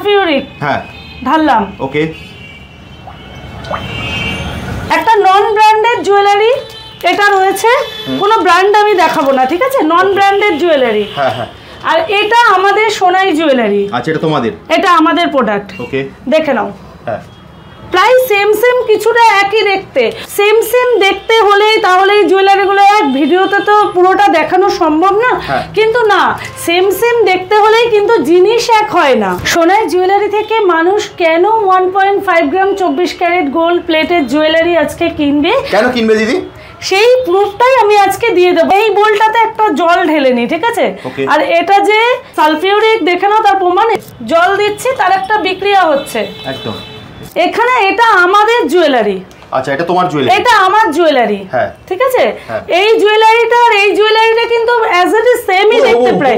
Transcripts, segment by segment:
Sulphuric হ্যাঁ ঢাললাম। ওকে, একটা non branded jewellery এটা রয়েছে, কোনো ব্র্যান্ড আমি দেখাবো না, ঠিক আছে? Non branded jewellery. হ্যাঁ হ্যাঁ। আর এটা আমাদের সোনাই জুয়েলারি। আচ্ছা, এটা তোমাদের? এটা আমাদের প্রোডাক্ট। ওকে, দেখে নাও। হ্যাঁ, প্রায় সেম কিছুটা একই দেখতে। সেম দেখতে হলেই তাহলে এই জুয়েলারিগুলো এক ভিডিওতে তো পুরোটা দেখানো সম্ভব না, কিন্তু না, সেম দেখতে হলেই কিন্তু জিনিস এক হয় না। সোনাই জুয়েলারি থেকে মানুষ কেন 1.5 গ্রাম 24 ক্যারেট গোল্ড প্লেটেড জুয়েলারি আজকে কিনবে? কেন কিনবে দিদি? সেই প্রুফটাই আমি আজকে দিয়ে দেবো। এই বোলটাতে একটা জল ঢেলে নি, ঠিক আছে? আর এটা যে সালফিউরিক দেখে নাও, তার প্রমাণ জল দিচ্ছি, তার একটা বিক্রিয়া হচ্ছে একদম এখানে। এটা আমাদের জুয়েলারি। আচ্ছা, এটা তোমার জুয়েলারি? এটা আমার জুয়েলারি, হ্যাঁ, ঠিক আছে। এই জুয়েলারিটা আর এই জুয়েলারিটা কিন্তু অ্যাজ ইট ইজ সেমই দেখতে, প্রায়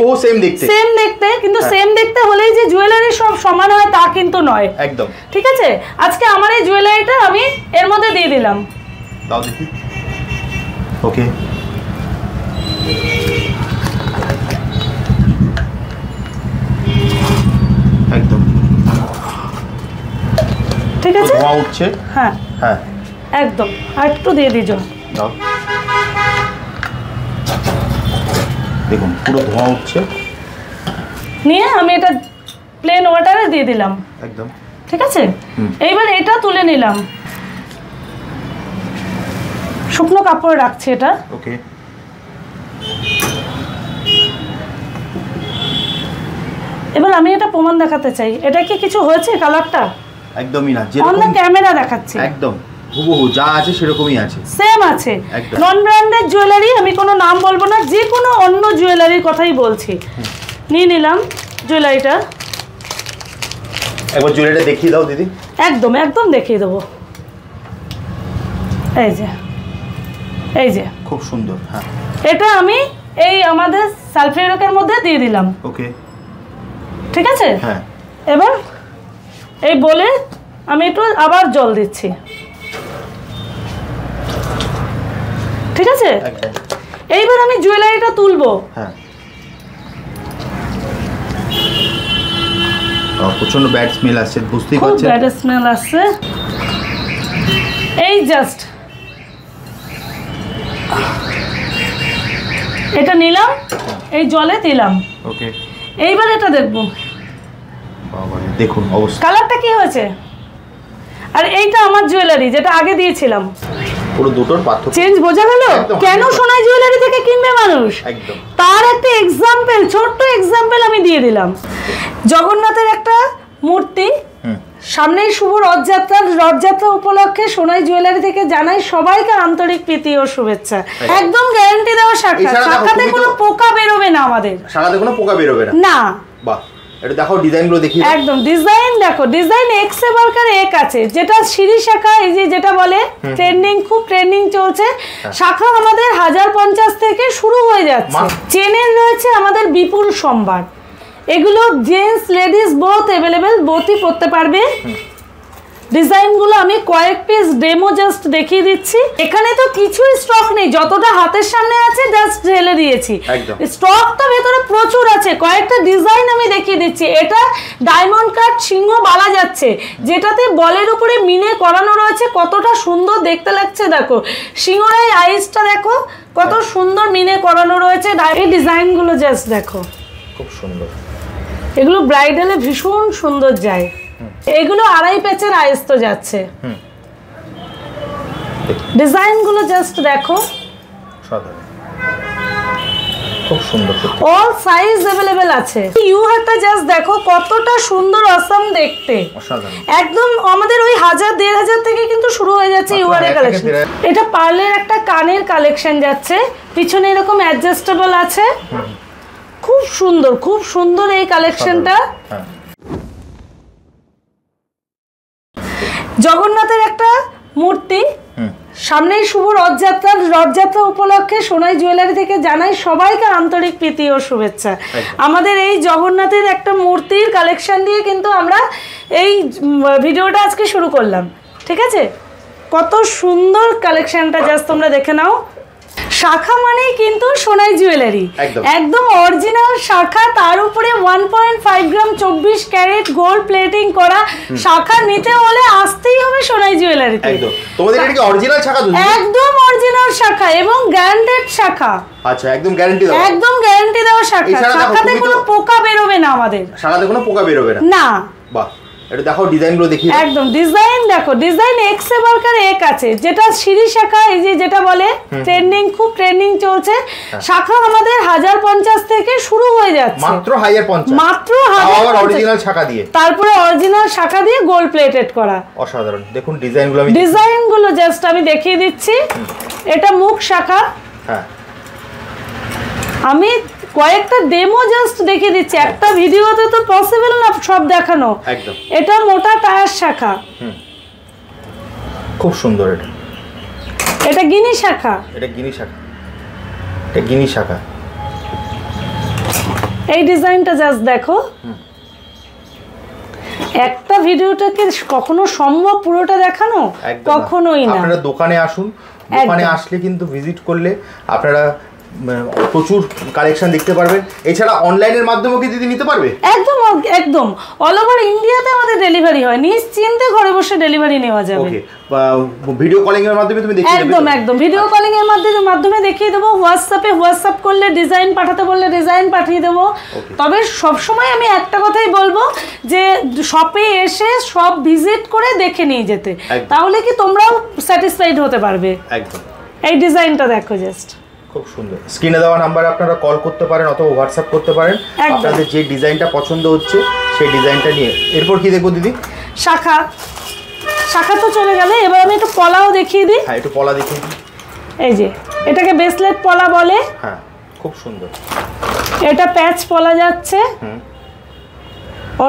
সেম দেখতে, কিন্তু সেম দেখতে হলেই যে জুয়েলারি সব সমান হয় তা কিন্তু নয় একদম, ঠিক আছে? আজকে আমার এই জুয়েলারিটা আমি এর মধ্যে দিয়ে দিলাম। দাও দেখি। ওকে, একদম ঠিক আছে, ধোঁয়া উঠছে। হ্যাঁ হ্যাঁ একদম। আর একটু দিয়ে দিই জল। দাও, দেখুন পুরো ধোঁয়া উঠছে। নিয়ে আমি এটা প্লেন ওয়াটারে দিয়ে দিলাম একদম, ঠিক আছে? এইবার এটা তুলে নিলাম, শুকনো কাপড়ে রাখছি এটা। ওকে, এবার আমি এটা প্রমাণ দেখাতে চাই। এটা কি কিছু হয়েছে কালারটা? একদমই না, অন্য ক্যামেরা দেখাচ্ছি একদম হুবহু যা আছে সেরকমই আছে, সেম আছে। নন ব্র্যান্ডেড জুয়েলারি, আমি কোনো নাম বলবো না, যে কোনো অন্য জুয়েলারির কথাই বলছি। নিয়ে নিলাম জুয়েলারিটা। একবার জুয়েলারিটা দেখিয়ে দাও দিদি। একদম দেখিয়ে দেবো। এই যে খুব সুন্দর। হ্যাঁ, এটা আমি এই আমাদের সালফিউরিকের মধ্যে দিয়ে দিলাম। ওকে, ঠিক আছে। হ্যাঁ, এবার এই বলে আমি একটু আবার জল দিচ্ছি, ঠিক আছে? এইবার আমি জুয়েলারিটা তুলবো। হ্যাঁ, প্রচন্ড ব্যাড স্মেল আসছে, বুঝতেই পারছেন? খুব ব্যাড স্মেল আসছে। এই জাস্ট এটা নিলাম, এই জলে দিলাম। ওকে, এইবার এটা দেখবো, বাবা দেখুন অবস্থা, কালারটা কি হয়েছে। আর এইটা আমার জুয়েলারি যেটা আগে দিয়েছিলাম, পুরো দুটোর পার্থক্য চেঞ্জ বোঝা গেল? কেন সোনাই জুয়েলারি থেকে কিনবে মানুষ? একদম, তার একটা এক্সাম্পল, ছোট্ট এক্সাম্পল আমি দিয়ে দিলাম। জগন্নাথের একটা মূর্তি, সামনেই শুভ রথযাত্রা উপলক্ষে সোনাই জুয়েলারি থেকে জানাই সবাইকে আন্তরিক প্রীতি ও শুভেচ্ছা। একদম গ্যারান্টি দেওয়া সাক্ষাতে কোনো পোকা বেরোবে না, আমাদের সাক্ষাতে কোনো পোকা বেরোবে না। বাহ, এটা দেখো ডিজাইনগুলো দেখি। একদম ডিজাইন দেখো, ডিজাইন এক্স এ বলকার এক আছে, যেটা সিঁড়ি শাখা, এই যে যেটা বলে ট্রেন্ডিং, খুব ট্রেন্ডিং চলছে। শাখা আমাদের 1050 থেকে শুরু হয়ে যাচ্ছে। চেনের রয়েছে আমাদের বিপুল সম্ভার। এগুলো জেন্টস লেডিস বোথ অ্যাভেলেবেল, বোথই পরতে পারবে। ডিজাইনগুলো আমি কয়েক পিস ডেমো জাস্ট দেখিয়ে দিচ্ছি। এখানে তো কিছুই স্টক নেই, যতটা হাতের সামনে আছে জাস্ট ঢেলে দিয়েছি। স্টক তো ভেতরে প্রচুর আছে। কয়েকটা ডিজাইন আমি দেখিয়ে দিচ্ছি। এটা ডায়মন্ড কাট সিংহ বালা যাচ্ছে, যেটাতে বলের উপরে মিনে করানো রয়েছে। কতটা সুন্দর দেখতে লাগছে দেখো, সিংহের আইসটা দেখো কত সুন্দর মিনে করানো রয়েছে। এই ডিজাইনগুলো জাস্ট দেখো, খুব সুন্দর। এগুলো ব্রাইডালে ভীষণ সুন্দর যায়। এগুলো 2.5 প্যাচের আইস্ত যাচ্ছে। ডিজাইনগুলো জাস্ট দেখো, খুব সুন্দর। অল সাইজ अवेलेबल আছে। ইউ হারটা জাস্ট দেখো কতটা সুন্দর, অসাম দেখতে। একদম আমাদের ওই 1000-1500 থেকে কিন্তু শুরু হয়ে যাচ্ছে ইউ হারের কালেকশন। এটা পার্লের একটা কানের কালেকশন যাচ্ছে, পিছনে এরকম অ্যাডজাস্টেবল আছে। খুব সুন্দর এই কালেকশনটা। জগন্নাথের একটা মূর্তি, সামনেই শুভ রথযাত্রা উপলক্ষে সোনাই জুয়েলারি থেকে জানাই সবাইকে আন্তরিক প্রীতি ও শুভেচ্ছা। আমাদের এই জগন্নাথের একটা মূর্তির কালেকশন দিয়ে কিন্তু আমরা এই ভিডিওটা আজকে শুরু করলাম, ঠিক আছে? কত সুন্দর কালেকশনটা জাস্ট তোমরা দেখে নাও। শাখা মানেই কিন্তু সোনাই জুয়েলারি, একদম অরিজিনাল শাখা, তার উপরে 1.5 গ্রাম 24 ক্যারেট গোল্ড প্লেটিং করা। শাখা নিতে হলে আসতেই হবে সোনাই জুয়েলারিতে। একদম। তোমাদের এটা কি অরিজিনাল শাখা? একদম অরিজিনাল শাখা এবং গ্যারান্টেড শাখা। আচ্ছা, একদম গ্যারান্টি দাও? একদম গ্যারান্টি দেওয়া শাখা। শাখাতে কোনো পোকা বেরোবে না আমাদের। শাখাতে কোনো পোকা বেরোবে না? না। বাহ, এটা দেখো ডিজাইনগুলো দেখি। একদম ডিজাইন দেখো, ডিজাইন এক্স এ বার্কার এক আছে, যেটা সিঁড়ি শাখা, এই যে যেটা বলে ট্রেন্ডিং, খুব ট্রেন্ডিং চলছে। শাখা আমাদের 1050 থেকে শুরু হয়ে যাচ্ছে, মাত্র 1050, মাত্র অরিজিনাল শাখা দিয়ে, তারপরে অরিজিনাল শাখা দিয়ে গোল্ড প্লেটেড করা। অসাধারণ। দেখুন ডিজাইনগুলো, ডিজাইনগুলো জাস্ট আমি দেখিয়ে দিচ্ছি। এটা মুখ শাখা। হ্যাঁ, আমি কয়েকটা ডেমো জাস্ট দেখিয়ে দিচ্ছি, একটা ভিডিওতে তো পসিবল না সব দেখানো। একদম। এটা মোটা টায়ার শাখা, খুব সুন্দর। এটা গিনি শাখা, এটা গিনি শাখা, এটা গিনি শাখা। এই ডিজাইনটা জাস্ট দেখো। একটা ভিডিওটাকে কখনো সম্ভব পুরোটা দেখানো? কখনোই না। আপনারা দোকানে আসুন, দোকানে আসলে কিন্তু ভিজিট করলে আপনারা প্রচুর কালেকশন দেখতে পারবেন। এছাড়া অনলাইনের মাধ্যমেও কি দিদি নিতে পারবে? একদম একদম, অল ওভার ইন্ডিয়াতে আমাদের ডেলিভারি হয়, নিশ্চিন্তে ঘরে বসে ডেলিভারি নেওয়া যাবে। ওকে, ভিডিও কলিং এর মাধ্যমে তুমি দেখিয়ে দেবে? একদম একদম, ভিডিও কলিং এর মাধ্যমে দেখিয়ে দেবো। হোয়াটসঅ্যাপ করলে ডিজাইন পাঠাতে বললে ডিজাইন পাঠিয়ে দেবো। তবে সব সময় আমি একটা কথাই বলবো যে শপে এসে সব ভিজিট করে দেখে নিয়ে যেতে, তাহলে কি তোমরাও স্যাটিসফাইড হতে পারবে। একদম। এই ডিজাইনটা দেখো জাস্ট, খুব সুন্দর। স্ক্রিনে দেওয়া নাম্বারে আপনারা কল করতে পারেন অথবা হোয়াটসঅ্যাপ করতে পারেন আপনাদের যে ডিজাইনটা পছন্দ হচ্ছে সেই ডিজাইনটা নিয়ে। এরপর কি দেখবো দিদি? শাখা। শাখা তো চলে গেলে, এবার আমি একটু পলাও দেখিয়ে দিই। হ্যাঁ, একটু পলা দেখিয়ে দিই। এই যে এটাকে ব্রেসলেট পলা বলে। হ্যাঁ, খুব সুন্দর। এটা প্যাচ পলা যাচ্ছে।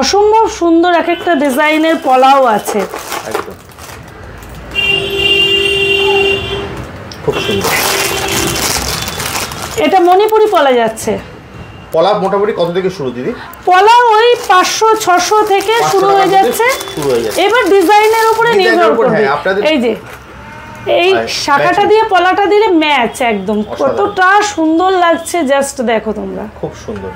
অসম্ভব সুন্দর এক একটা ডিজাইনের পলাও আছে। একদম, খুব সুন্দর। এটা মণিপুরি পলা যাচ্ছে। পলা মোটামুটি কত থেকে শুরু দিদি? পলা ওই 500-600 থেকে শুরু হয়ে যাচ্ছে। এবার ডিজাইনের উপরে নির্ভর করবে। এই যে এই শাখাটা দিয়ে পলাটা দিলে ম্যাচ একদম, কতটা সুন্দর লাগছে জাস্ট দেখো তোমরা। খুব সুন্দর।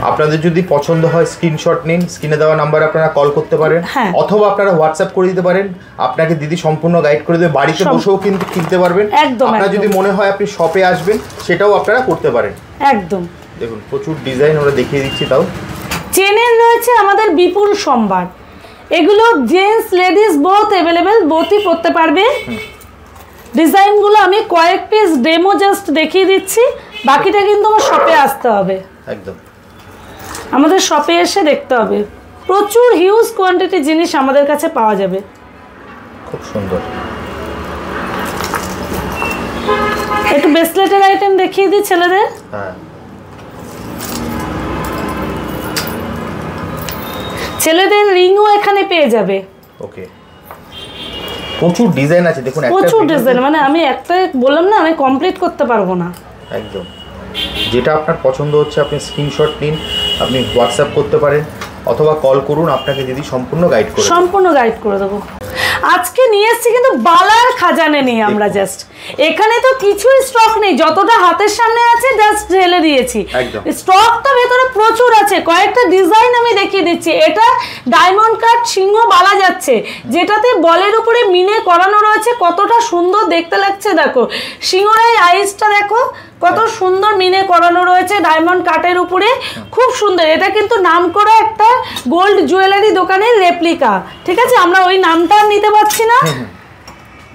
আপনাদের যদি পছন্দ হয় স্ক্রিনশট নিন, স্ক্রিনে দেওয়া নাম্বারে আপনারা কল করতে পারেন অথবা আপনারা হোয়াটসঅ্যাপ করে দিতে পারেন। আপনাকে দিদি সম্পূর্ণ গাইড করে দেবে, বাড়িতে বসেও কিন্তু কিনতে পারবেন। আপনারা যদি মনে হয় আপনি শপে আসবেন সেটাও আপনারা করতে পারেন। একদম। দেখুন প্রচুর ডিজাইন আমরা দেখিয়ে দিচ্ছি। তাও চেনের রয়েছে আমাদের বিপুল সম্ভার, এগুলো জেন্টস লেডিস বোথ অ্যাভেলেবেল, বোথই পরতে পারবে। ডিজাইনগুলো আমি কয়েক পিস ডেমো জাস্ট দেখিয়ে দিচ্ছি, বাকিটা কিন্তু আমার শপে আসতে হবে। একদম, আমাদের শপে এসে দেখতে হবে। প্রচুর হিউজ কোয়ান্টিটি জিনিস আমাদের কাছে পাওয়া যাবে। খুব সুন্দর। একটু ব্রেসলেটের আইটেম দেখিয়ে দিই ছেলেদের। হ্যাঁ, ছেলেদের রিংও এখানে পেয়ে যাবে। ওকে, প্রচুর ডিজাইন আছে দেখুন, প্রচুর ডিজাইন, মানে আমি একটা বললাম না আমি কমপ্লিট করতে পারবো না। একদম, যেটা আপনার পছন্দ হচ্ছে আপনি স্ক্রিনশট নিন, আপনি হোয়াটসঅ্যাপ করতে পারেন অথবা কল করুন, আপনাকে দিদি সম্পূর্ণ গাইড করে দেবো। আজকে নিয়ে এসেছি কিন্তু বালার খাজানে নিয়ে আমরা জাস্ট, এখানে তো কিছুই স্টক নেই, যতটা হাতের সামনে আছে জাস্ট ঢেলে দিয়েছি। স্টক তো ভেতরে প্রচুর আছে। কয়েকটা ডিজাইন আমি দেখিয়ে দিচ্ছি। এটা ডায়মন্ড কাট সিংহ বালা যাচ্ছে, যেটাতে বলের উপরে মিনে করানো রয়েছে, কতটা সুন্দর দেখতে লাগছে দেখো। সিংহরাই আইসটা দেখো কত সুন্দর মিনে করানো রয়েছে ডায়মন্ড কাটের উপরে, খুব সুন্দর। এটা কিন্তু নামকরা একটা গোল্ড জুয়েলারি দোকানের রেপ্লিকা, ঠিক আছে? আমরা ওই নামটা নিতে পারছি না,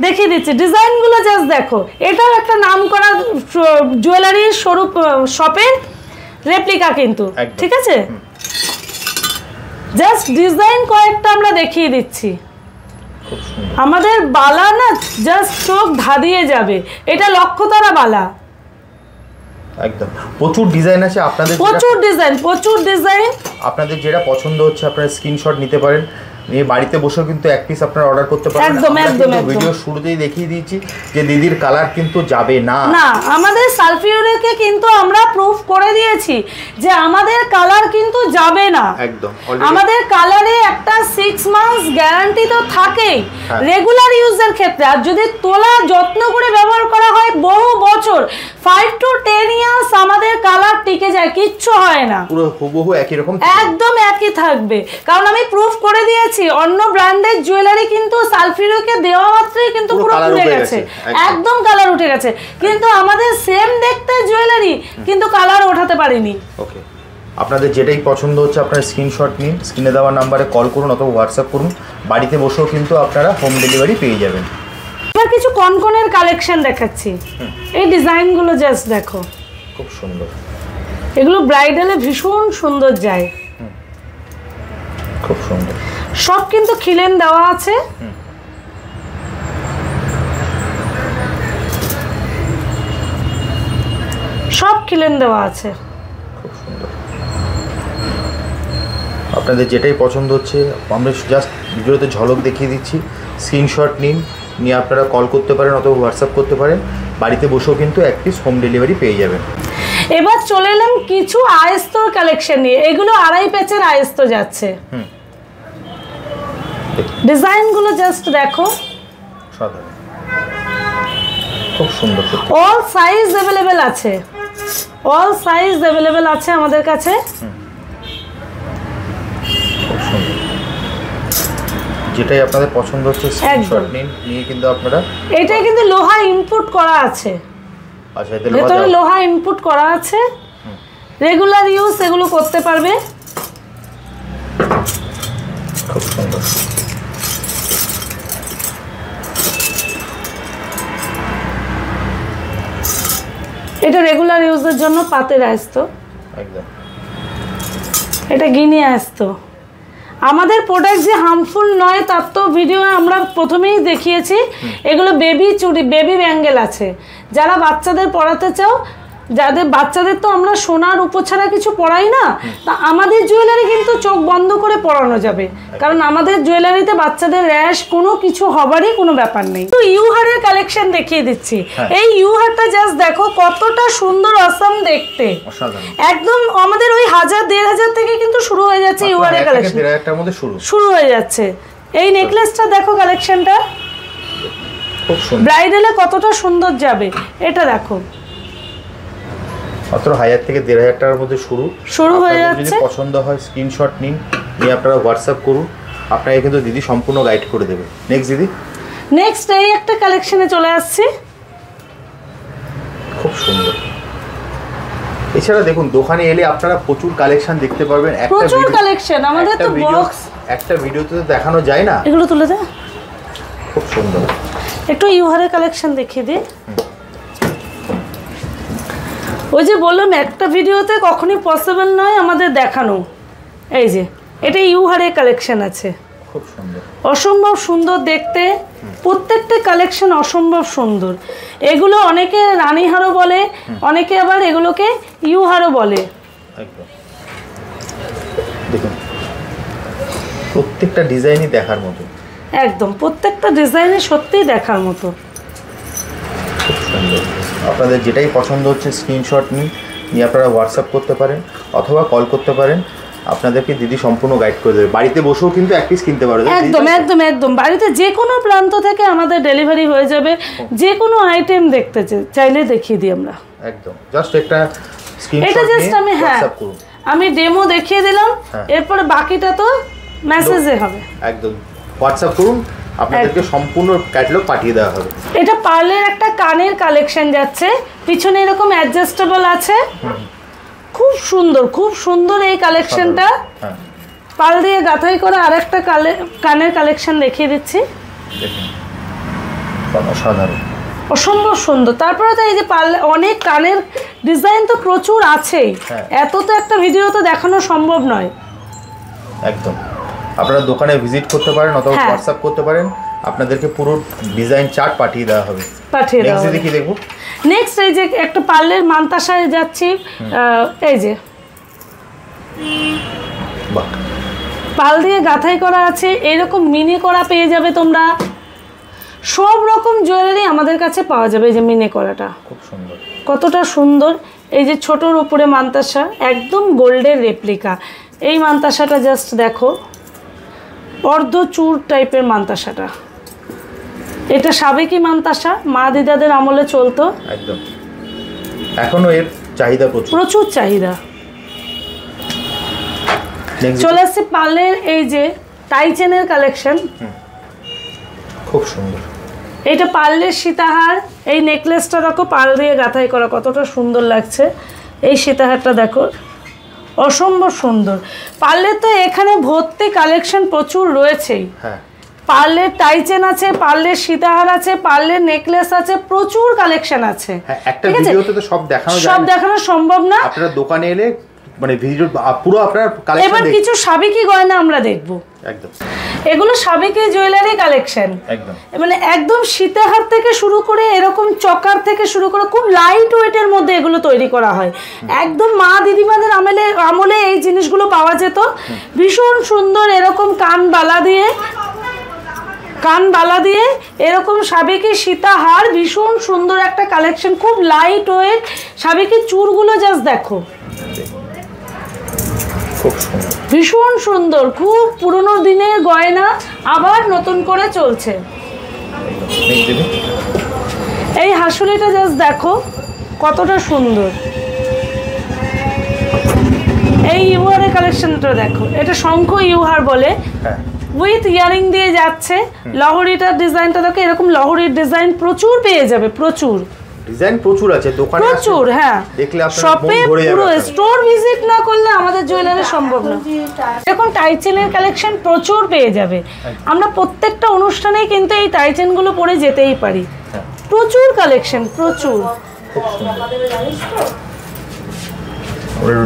দেখিয়ে দিচ্ছি। ডিজাইনগুলো জাস্ট দেখো, এটাও একটা নামকরা জুয়েলারি স্বরূপ শপের রেপ্লিকা কিন্তু, ঠিক আছে? জাস্ট ডিজাইন কয়েকটা আমরা দেখিয়ে দিচ্ছি। আমাদের বালা না জাস্ট চোখ ধাঁধিয়ে যাবে। এটা লক্ষতারা বালা, একদম প্রচুর ডিজাইন আছে আপনাদের, প্রচুর ডিজাইন। আপনাদের যেটা পছন্দ হচ্ছে আপনারা স্ক্রিনশট নিতে পারেন নিয়ে বাড়িতে বসেও কিন্তু এক পিস আপনারা অর্ডার করতে পারেন। একদম ভিডিও শুরুতেই দেখিয়ে দিয়েছি যে দিদির কালার কিন্তু যাবে না। না, আমাদের সালফিউরিকে কিন্তু আমরা প্রুফ করে দিয়েছি যে আমাদের কালার কিন্তু যাবে না। একদম আমাদের কালারে একটা 6 মান্থস গ্যারান্টি তো থাকেই রেগুলার ইউজের ক্ষেত্রে। আর যদি তোলা যত্ন করে ব্যবহার করা হয় বহু বছর, 5 to 10 ইয়ার্স আমাদের কালার টিকে যায়, কিচ্ছু হয় না, পুরো হুবহু একই রকম, একদম একই থাকবে। কারণ আমি প্রুফ করে দিয়েছি অন্য ব্র্যান্ডের জুয়েলারি কিন্তু সালফিউরিকে দেওয়া মাত্রই কিন্তু পুরো উঠে গেছে, একদম কালার উঠে গেছে, কিন্তু আমাদের সেম দেখতে জুয়েলারি কিন্তু কালার ওঠাতে পারিনি। ওকে, আপনাদের যেটাই পছন্দ হচ্ছে আপনারা স্ক্রিনশট নিন, স্ক্রিনে দেওয়া নাম্বারে কল করুন অথবা হোয়াটসঅ্যাপ করুন, বাড়িতে বসেও কিন্তু আপনারা হোম ডেলিভারি পেয়ে যাবেন। এবার কিছু কনকনের কালেকশন দেখাচ্ছি, এই ডিজাইনগুলো জাস্ট দেখো, খুব সুন্দর, এগুলো ব্রাইডালে ভীষণ সুন্দর যায়, খুব সুন্দর, সব কিন্তু খিলেন দেওয়া আছে। সব খিলেন দেওয়া আছে, খুব সুন্দর। আপনাদের যেটাই পছন্দ হচ্ছে আমরা জাস্ট ভিডিওতে ঝলক দেখিয়ে দিচ্ছি, স্ক্রিনশট নিন, নিয়ে আপনারা কল করতে পারেন অথবা হোয়াটসঅ্যাপ করতে পারেন, বাড়িতে বসেও কিন্তু এক পিস হোম ডেলিভারি পেয়ে যাবেন। এবার চলে এলাম কিছু আয়েস্তর কালেকশন নিয়ে, এগুলো 2.5 প্যাচের আয়েস্ত যাচ্ছে, ডিজাইনগুলো জাস্ট দেখো, সাধারণ, খুব সুন্দর, অল সাইজ अवेलेबल আছে, অল সাইজ अवेलेबल আছে আমাদের কাছে। খুব সুন্দর, যেটাই আপনাদের পছন্দ হচ্ছে স্ক্রিনশট নিন, নিয়ে কিন্তু আপনারা, এটাই কিন্তু লোহা ইনপুট করা আছে, আচ্ছা এতে ভেতরে লোহা ইনপুট করা আছে, রেগুলার ইউজ এগুলো করতে পারবে। খুব সুন্দর, এটা রেগুলার ইউজের জন্য পাতের আস্ত, একদম এটা গিনি আস্ত। আমাদের প্রোডাক্ট যে হার্মফুল নয় তার তো ভিডিও আমরা প্রথমেই দেখিয়েছি। এগুলো বেবি চুড়ি, বেবি ব্যাঙ্গেল আছে, যারা বাচ্চাদের পরাতে চাও, যাদের বাচ্চাদের তো আমরা সোনার উপর ছাড়া কিছু পরাই না, তা আমাদের জুয়েলারি কিন্তু চোখ বন্ধ করে পরানো যাবে, কারণ আমাদের জুয়েলারিতে বাচ্চাদের র্যাশ কোনো কিছু হবারই কোনো ব্যাপার নেই। তো ইউহারের কালেকশন দেখিয়ে দিচ্ছি, এই ইউহারটা জাস্ট দেখো কতটা সুন্দর, অসাম দেখতে, একদম আমাদের ওই 1000-1500 থেকে কিন্তু শুরু হয়ে যাচ্ছে ইউহারের কালেকশন, শুরু হয়ে যাচ্ছে। এই নেকলেসটা দেখো কালেকশনটা, খুব সুন্দর, ব্রাইডালে কতটা সুন্দর যাবে, এটা দেখো মাত্র 1000 থেকে 1500 টাকার মধ্যে শুরু হয়ে যাচ্ছে। যদি পছন্দ হয় স্ক্রিনশট নিন, নিয়ে আপনারা হোয়াটসঅ্যাপ করুন, আপনাকে কিন্তু দিদি সম্পূর্ণ গাইড করে দেবে। নেক্সট দিদি, নেক্সট এই একটা কালেকশনে চলে আসছি, খুব সুন্দর। এছাড়া দেখুন দোকানে এলে আপনারা প্রচুর কালেকশন দেখতে পারবেন, প্রচুর কালেকশন, আমাদের তো বক্স একটা ভিডিওতে তো দেখানো যায় না, এগুলো তুলে দে, খুব সুন্দর। একটু ইউহারের কালেকশন দেখিয়ে দিই, ওই যে বললাম একটা ভিডিওতে কখনোই পসিবল নয় আমাদের দেখানো। এই যে এটা ইউহারের কালেকশন আছে, খুব সুন্দর, অসম্ভব সুন্দর দেখতে, প্রত্যেকটা কালেকশন অসম্ভব সুন্দর। এগুলো অনেকে রানীহারও বলে, অনেকে আবার এগুলোকে ইউহারও বলে। একদম দেখুন প্রত্যেকটা ডিজাইনই দেখার মতো, একদম প্রত্যেকটা ডিজাইনই সত্যিই দেখার মতো, খুব সুন্দর। আপনাদের যেটাই পছন্দ হচ্ছে স্ক্রিনশট নিন, নিয়ে আপনারা হোয়াটসঅ্যাপ করতে পারেন অথবা কল করতে পারেন, আপনাদেরকে দিদি সম্পূর্ণ গাইড করে দেবে। বাড়িতে বসেও কিন্তু এক পিস কিনতে পারবে, একদম একদম একদম বাড়িতে যে কোনো প্রান্ত থেকে আমাদের ডেলিভারি হয়ে যাবে, যে কোনো আইটেম দেখতে চাইলে দেখিয়ে দিই আমরা। একদম জাস্ট একটা স্ক্রিনশট এটা জাস্ট আমি আমি ডেমো দেখিয়ে দিলাম, এরপরে বাকিটা তো মেসেজে হবে। একদম হোয়াটসঅ্যাপ করুন, আপনাদেরকে সম্পূর্ণ ক্যাটালগ পাঠিয়ে দেওয়া হবে। এটা পার্লের একটা কানের কালেকশন যাচ্ছে, পিছনে এরকম অ্যাডজাস্টেবল আছে, খুব সুন্দর, খুব সুন্দর এই কালেকশনটা। পার্ল দিয়ে গাঁথাই করা আরেকটা কানের কালেকশন দেখিয়ে দিচ্ছি, অসাধারণ, অসম্ভব সুন্দর। তারপরে তো এই যে পার্লে অনেক কানের ডিজাইন তো প্রচুর আছেই, এত তো একটা ভিডিও তো দেখানো সম্ভব নয়। একদম আপনারা দোকানে ভিজিট করতে পারেন অথবা হোয়াটসঅ্যাপ করতে পারেন, আপনাদেরকে পুরো ডিজাইন চার্ট পাঠিয়ে দেওয়া হবে। নেক্সট দেখি দেখব, নেক্সট এই যে একটা পার্লের মানতাসায় যাচ্ছি, এই যে বাহ পাল দিয়ে গাঁথাই করা আছে, এরকম মিনি করা পেয়ে যাবে তোমরা। সব রকম জুয়েলারি আমাদের কাছে পাওয়া যাবে। এই যে মিনি করাটা খুব সুন্দর, কতটা সুন্দর। এই যে ছোটোর উপরে মান্তাসা, একদম গোল্ডের রেপ্লিকা। এই মান্তাসাটা জাস্ট দেখো, অর্ধ চূর টাইপের মান্তাসাটা। এটা সাবেকি মান্তাসা, মা দিদাদের আমলে চলতো একদম। এখনো এর চাহিদা প্রচুর চাহিদা। চলে আসছে পার্লের এই যে টাই চেনের কালেকশন, খুব সুন্দর। এইটা পার্লের সীতাহার। এই নেকলেসটা দেখো পার্ল দিয়ে গাঁথাই করা, কতটা সুন্দর লাগছে। এই সীতাহারটা দেখো, অসম্ভব সুন্দর। পার্লের তো এখানে ভর্তি কালেকশন প্রচুর রয়েছেই। পার্লের টাই চেন আছে, পার্লের সীতাহার আছে, পার্লের নেকলেস আছে, প্রচুর কালেকশন আছে। একটা ভিডিওতে তো সব দেখানো সম্ভব না। আপনারা দোকানে এলে মানে ভিডিও পুরো আপনার কালেকশন। এবার কিছু সাবেকি গয়না আমরা দেখব। একদম, এগুলো সাবেকি জুয়েলারি কালেকশন। একদম মানে একদম সীতাহার থেকে শুরু করে এরকম চকার থেকে শুরু করে খুব লাইট ওয়েটের মধ্যে এগুলো তৈরি করা হয়। একদম মা দিদিমাদের আমলে এই জিনিসগুলো পাওয়া যেত। ভীষণ সুন্দর এরকম কান বালা দিয়ে এরকম সাবেকি সীতাহার, ভীষণ সুন্দর একটা কালেকশন, খুব লাইট ওয়েট। সাবেকি চূড়গুলো জাস্ট দেখো, ভীষণ সুন্দর। খুব পুরনো দিনের গয়না আবার নতুন করে চলছে। এই হাসুলিটা জাস্ট দেখো কতটা সুন্দর। এই ইউহারের কালেকশনটা দেখো, এটা শঙ্খ ইউহার বলে, উইথ ইয়ারিং দিয়ে যাচ্ছে। লহরিটার ডিজাইনটা দেখো, এরকম লহরির ডিজাইন প্রচুর পেয়ে যাবে, প্রচুর ডিজাইন প্রচুর আছে দোকানে, প্রচুর। হ্যাঁ, দেখলে আপনার শপে পুরো স্টোর ভিজিট না করলে আমাদের জুয়েলারি সম্ভব না। এরকম টাইচেনের কালেকশন প্রচুর পেয়ে যাবে। আমরা প্রত্যেকটা অনুষ্ঠানেই কিন্তু এই টাইচেনগুলো পরে যেতেই পারি। প্রচুর কালেকশন, প্রচুর।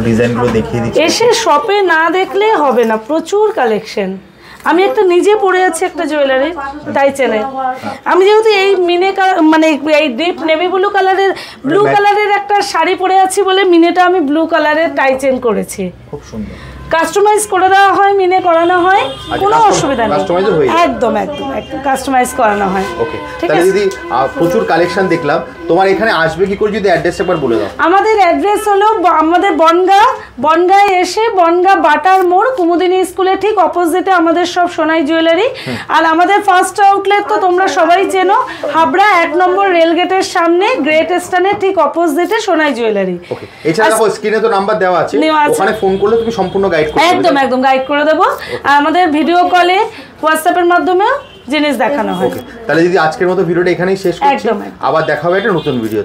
ডিজাইনগুলো দেখিয়ে দিচ্ছি, এসে শপে না দেখলে হবে না, প্রচুর কালেকশন। আমি একটা নিজে পরে আছি একটা জুয়েলারি টাইচেনে। আমি যেহেতু এই মানে এই ডিপ নেভি ব্লু কালারের একটা শাড়ি পরে আছি বলে মিনেটা আমি ব্লু কালারের টাইচেন করেছি। খুব সুন্দর। কাস্টমাইজ করে দেওয়া হয়, মিনে করানো হয়, কোনো অসুবিধা নেই। একদম কাস্টমাইজ করানো হয়। ওকে, তাহলে দিদি প্রচুর কালেকশন দেখলাম, তোমার এখানে আসবে কি করে যদি অ্যাড্রেস একবার বলে দাও। আমাদের অ্যাড্রেস হলো আমাদের বনগাঁয় এসে বনগাঁ বাটার মোড়, কুমুদিনী স্কুলের ঠিক অপোজিটে আমাদের সব সোনাই জুয়েলারি। আর আমাদের ফার্স্ট আউটলেট তো তোমরা সবাই চেনো, হাবড়া 1 নম্বর রেলগেটের সামনে গ্রেট স্টানের ঠিক অপোজিটে সোনাই জুয়েলারি। ওকে, এছাড়া স্ক্রিনে তো নাম্বার দেওয়া আছে, ওখানে ফোন করলে তুমি সম্পূর্ণ একদম গাইড করে দেবো। আমাদের ভিডিও কলে, হোয়াটসঅ্যাপের মাধ্যমে জিনিস দেখানো হয়। তাহলে দিদি আজকের মতো ভিডিওটা এখানেই শেষ করছি, আবার দেখা হবে একটা নতুন ভিডিও।